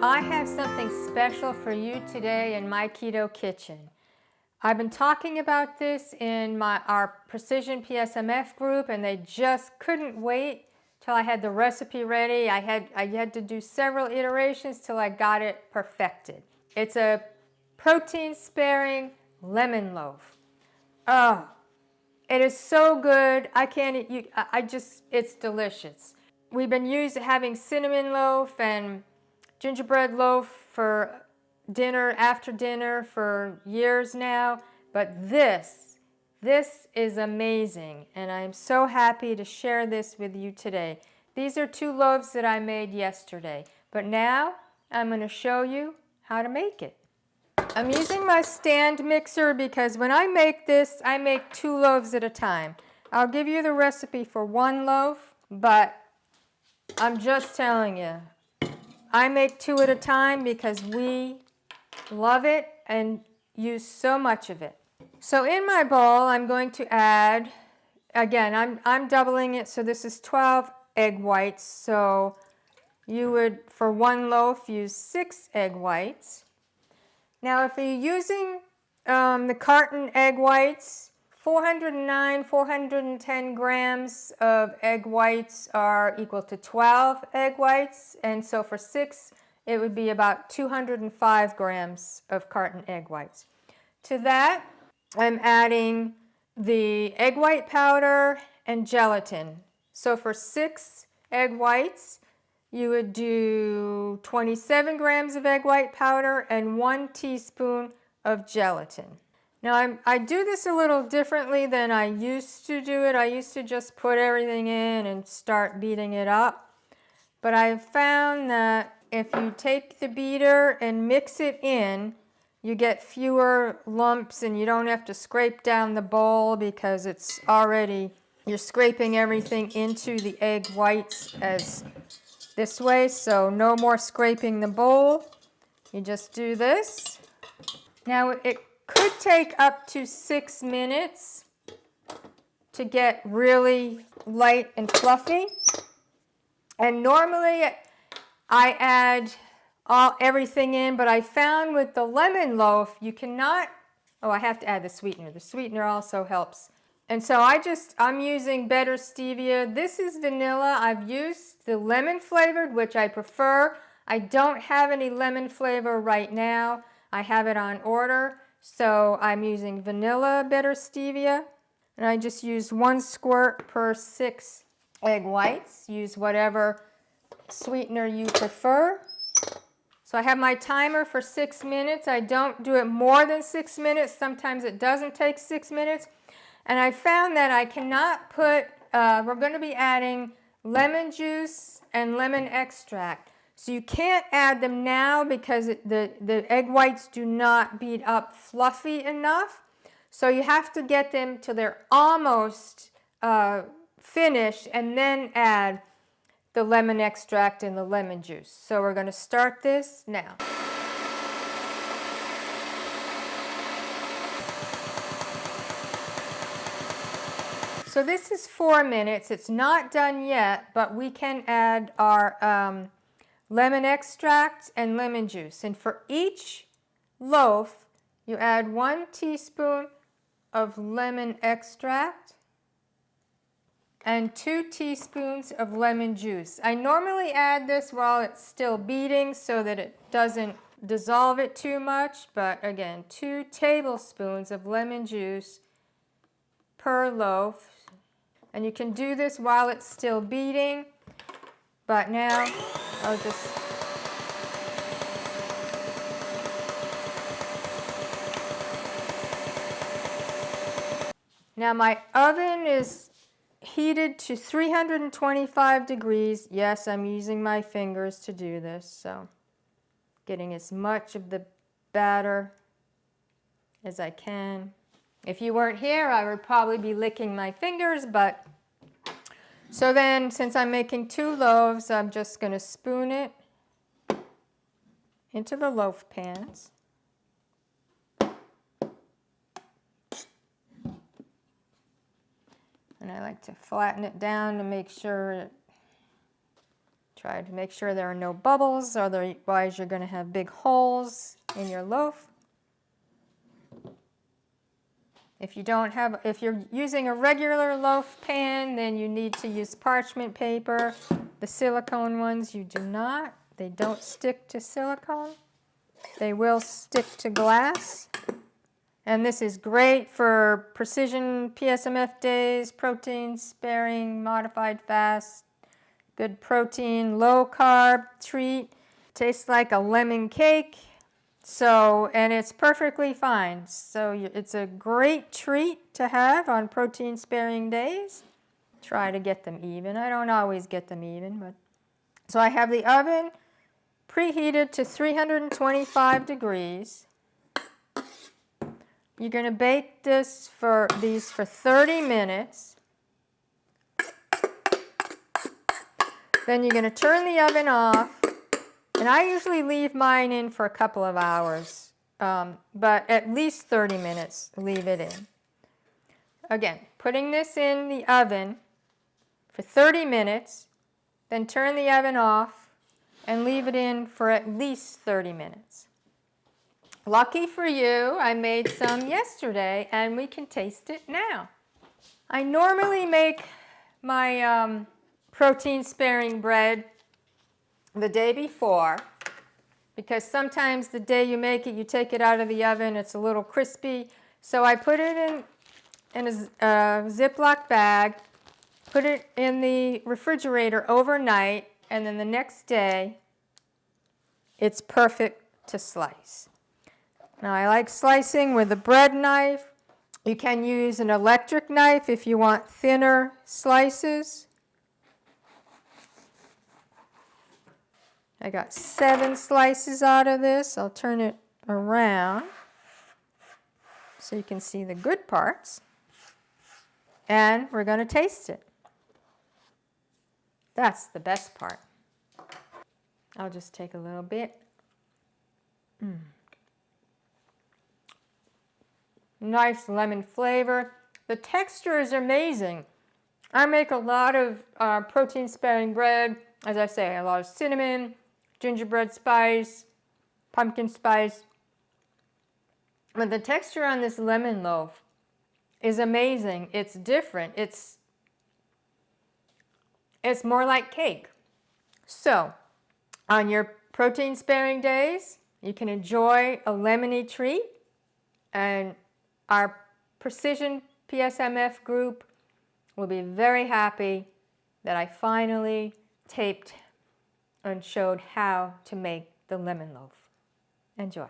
I have something special for you today in my keto kitchen. I've been talking about this in our Precision PSMF group, and they just couldn't wait till I had the recipe ready. I had to do several iterations till I got it perfected. It's a protein-sparing lemon loaf. Oh, it is so good. It's delicious. We've been having cinnamon loaf and gingerbread loaf for dinner, after dinner for years now, but this is amazing, and I'm so happy to share this with you today. These are 2 loaves that I made yesterday, but now I'm going to show you how to make it. I'm using my stand mixer because when I make this, I make 2 loaves at a time. I'll give you the recipe for 1 loaf, but I'm just telling you, I make 2 at a time because we love it and use so much of it. So in my bowl, I'm going to add, again, I'm doubling it, so this is 12 egg whites. So you would, for 1 loaf, use 6 egg whites. Now if you're using the carton egg whites, 410 grams of egg whites are equal to 12 egg whites, and so for 6 it would be about 205 grams of carton egg whites. To that I'm adding the egg white powder and gelatin. So for 6 egg whites you would do 27 grams of egg white powder and 1 teaspoon of gelatin. Now I do this a little differently than I used to do it. I used to just put everything in and start beating it up. But I've found that if you take the beater and mix it in, you get fewer lumps and you don't have to scrape down the bowl because it's already, you're scraping everything into the egg whites as this way, so no more scraping the bowl. You just do this. Now it could take up to 6 minutes to get really light and fluffy. And normally I add everything in, but I found with the lemon loaf you cannot, I have to add the sweetener. The sweetener also helps. And so I'm using better stevia. This is vanilla. I've used the lemon flavored, which I prefer. I don't have any lemon flavor right now. I have it on order. So I'm using vanilla better stevia, and I just use 1 squirt per 6 egg whites. Use whatever sweetener you prefer. So I have my timer for 6 minutes. I don't do it more than 6 minutes. Sometimes it doesn't take 6 minutes. And I found that I cannot put, we're going to be adding lemon juice and lemon extract. So you can't add them now because the egg whites do not beat up fluffy enough. So you have to get them till they're almost finished and then add the lemon extract and the lemon juice. So we're going to start this now. So this is 4 minutes. It's not done yet, but we can add our lemon extract and lemon juice. And for each loaf, you add 1 teaspoon of lemon extract and 2 teaspoons of lemon juice. I normally add this while it's still beating so that it doesn't dissolve it too much, but again, 2 tablespoons of lemon juice per loaf. And you can do this while it's still beating, but now I'll just now my oven is heated to 325 degrees. Yes, I'm using my fingers to do this, so getting as much of the batter as I can. If you weren't here, I would probably be licking my fingers, but so then since I'm making 2 loaves, I'm just going to spoon it into the loaf pans. And I like to flatten it down to make sure it Try to make sure there are no bubbles, otherwise you're going to have big holes in your loaf. If you're using a regular loaf pan, then you need to use parchment paper. The silicone ones you do not. They don't stick to silicone. They will stick to glass. And this is great for Precision PSMF Days, protein sparing, modified fast, good protein, low carb treat. Tastes like a lemon cake. And it's perfectly fine. So it's a great treat to have on protein sparing days. Try to get them even. I don't always get them even, but. So I have the oven preheated to 325 degrees. You're going to bake these for 30 minutes. Then you're going to turn the oven off. And I usually leave mine in for a couple of hours, but at least 30 minutes, leave it in. Again, putting this in the oven for 30 minutes, then turn the oven off and leave it in for at least 30 minutes. Lucky for you, I made some yesterday and we can taste it now. I normally make my protein sparing bread the day before, because sometimes the day you make it, you take it out of the oven, it's a little crispy. So I put it in a Ziploc bag, put it in the refrigerator overnight, and then the next day, it's perfect to slice. Now I like slicing with a bread knife. You can use an electric knife if you want thinner slices. I got 7 slices out of this. I'll turn it around so you can see the good parts. And we're going to taste it. That's the best part. I'll just take a little bit. Nice lemon flavor. The texture is amazing. I make a lot of protein sparing bread. As I say, a lot of cinnamon, gingerbread spice, pumpkin spice. But the texture on this lemon loaf is amazing. It's different. It's more like cake. So, on your protein sparing days, you can enjoy a lemony treat. And our Precision PSMF group will be very happy that I finally taped and showed how to make the lemon loaf. Enjoy.